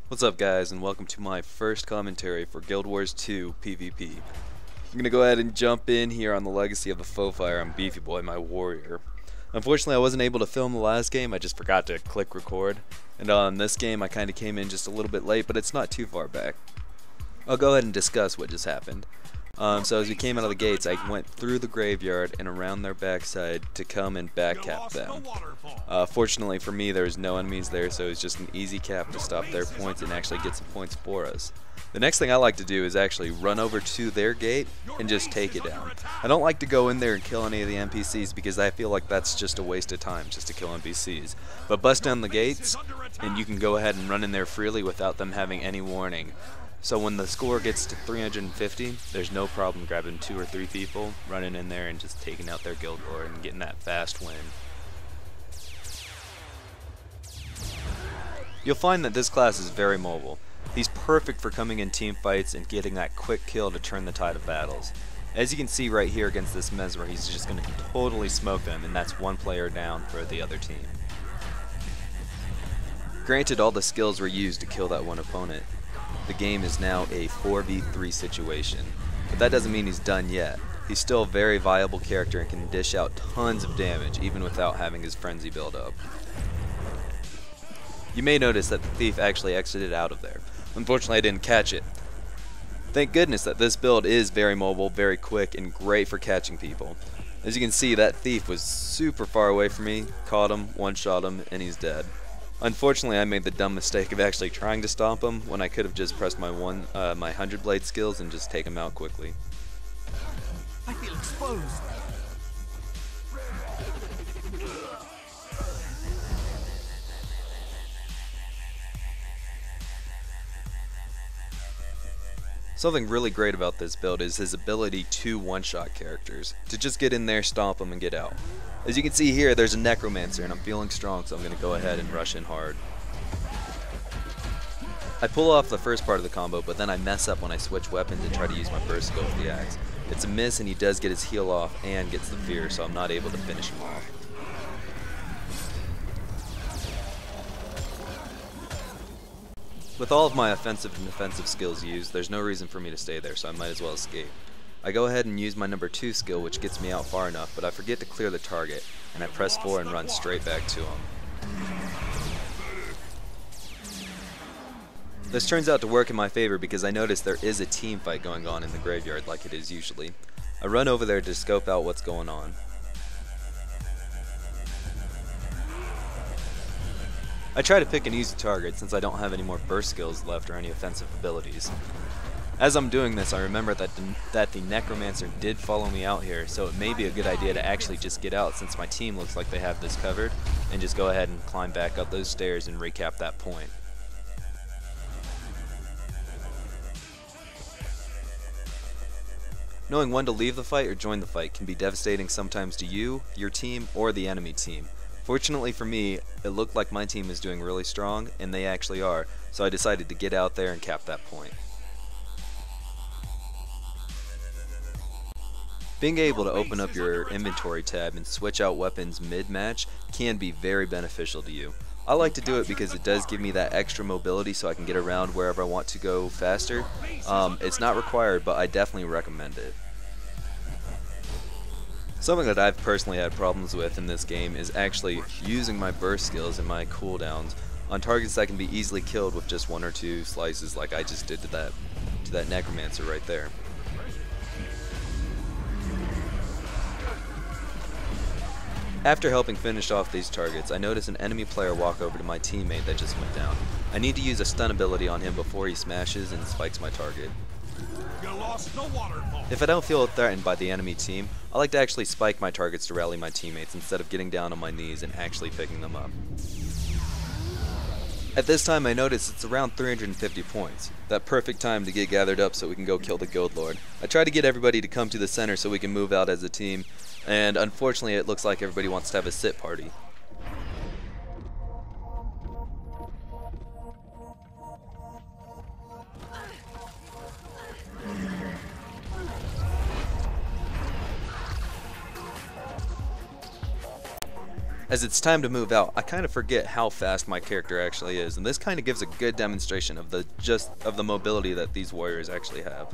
What's up guys, and welcome to my first commentary for Guild Wars 2 PvP. I'm gonna go ahead and jump in here on the legacy of the Foe Fire on Beefy Boy, my warrior. Unfortunately, I wasn't able to film the last game. I just forgot to click record. And on this game, I kinda came in just a little bit late, but it's not too far back. I'll go ahead and discuss what just happened. So as we came out of the gates, I went through the graveyard and around their backside to come and back cap them. Fortunately for me, there was no enemies there, so it was just an easy cap to stop their points and actually get some points for us. The next thing I like to do is actually run over to their gate and just take it down. I don't like to go in there and kill any of the NPCs because I feel like that's just a waste of time just to kill NPCs. But bust down the gates and you can go ahead and run in there freely without them having any warning. So when the score gets to 350, there's no problem grabbing 2 or 3 people, running in there and just taking out their guild lord and getting that fast win. You'll find that this class is very mobile. He's perfect for coming in team fights and getting that quick kill to turn the tide of battles. As you can see right here against this Mesmer, he's just going to totally smoke them, and that's one player down for the other team. Granted, all the skills were used to kill that one opponent. The game is now a 4v3 situation, but that doesn't mean he's done yet. He's still a very viable character and can dish out tons of damage even without having his frenzy build up. You may notice that the thief actually exited out of there. Unfortunately, I didn't catch it. Thank goodness that this build is very mobile, very quick, and great for catching people. As you can see, that thief was super far away from me, caught him, one-shot him, and he's dead. Unfortunately, I made the dumb mistake of actually trying to stomp him when I could have just pressed my 100 blade skills and just take him out quickly. I feel exposed. Something really great about this build is his ability to one-shot characters, to just get in there, stomp them, and get out. As you can see here, there's a Necromancer, and I'm feeling strong, so I'm going to go ahead and rush in hard. I pull off the first part of the combo, but then I mess up when I switch weapons and try to use my burst skill with the axe. It's a miss, and he does get his heal off and gets the fear, so I'm not able to finish him off. With all of my offensive and defensive skills used, there's no reason for me to stay there, so I might as well escape. I go ahead and use my number 2 skill, which gets me out far enough, but I forget to clear the target, and I press 4 and run straight back to him. This turns out to work in my favor because I notice there is a team fight going on in the graveyard like it is usually. I run over there to scope out what's going on. I try to pick an easy target since I don't have any more burst skills left or any offensive abilities. As I'm doing this, I remember that the Necromancer did follow me out here, so it may be a good idea to actually just get out since my team looks like they have this covered, and just go ahead and climb back up those stairs and recap that point. Knowing when to leave the fight or join the fight can be devastating sometimes to you, your team, or the enemy team. Fortunately for me, it looked like my team is doing really strong, and they actually are, so I decided to get out there and cap that point. Being able to open up your inventory tab and switch out weapons mid-match can be very beneficial to you. I like to do it because it does give me that extra mobility so I can get around wherever I want to go faster. It's not required, but I definitely recommend it. Something that I've personally had problems with in this game is actually using my burst skills and my cooldowns on targets that can be easily killed with just 1 or 2 slices like I just did to that Necromancer right there. After helping finish off these targets, I notice an enemy player walk over to my teammate that just went down. I need to use a stun ability on him before he smashes and spikes my target. If I don't feel threatened by the enemy team, I like to actually spike my targets to rally my teammates instead of getting down on my knees and actually picking them up. At this time I notice it's around 350 points. That perfect time to get gathered up so we can go kill the guild lord. I try to get everybody to come to the center so we can move out as a team, and unfortunately it looks like everybody wants to have a sit party. As it's time to move out, I kind of forget how fast my character actually is, and this kind of gives a good demonstration of the mobility that these warriors actually have.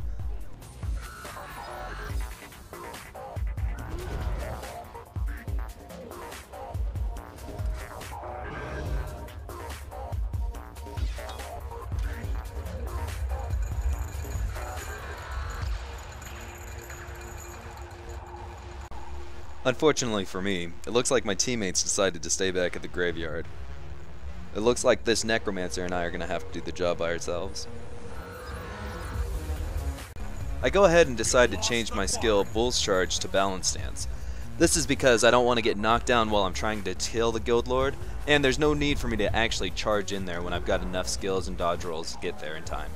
Unfortunately for me, it looks like my teammates decided to stay back at the graveyard. It looks like this necromancer and I are going to have to do the job by ourselves. I go ahead and decide to change my skill Bull's Charge to Balance Stance. This is because I don't want to get knocked down while I'm trying to kill the Guild Lord, and there's no need for me to actually charge in there when I've got enough skills and dodge rolls to get there in time.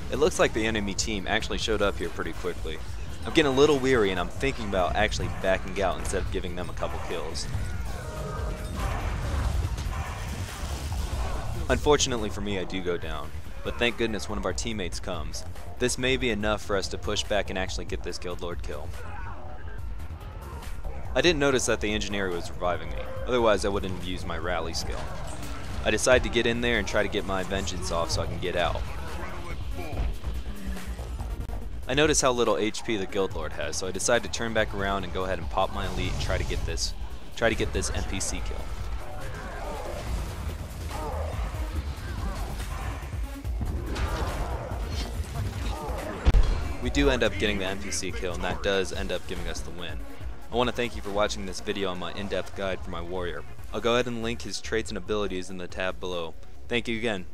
It looks like the enemy team actually showed up here pretty quickly. I'm getting a little weary and I'm thinking about actually backing out instead of giving them a couple kills. Unfortunately for me, I do go down, but thank goodness one of our teammates comes. This may be enough for us to push back and actually get this Guild Lord kill. I didn't notice that the engineer was reviving me, otherwise I wouldn't have used my rally skill. I decide to get in there and try to get my vengeance off so I can get out. I notice how little HP the Guild Lord has, so I decide to turn back around and go ahead and pop my elite and try to get this NPC kill. We do end up getting the NPC kill, and that does end up giving us the win. I want to thank you for watching this video on my in-depth guide for my warrior. I'll go ahead and link his traits and abilities in the tab below. Thank you again.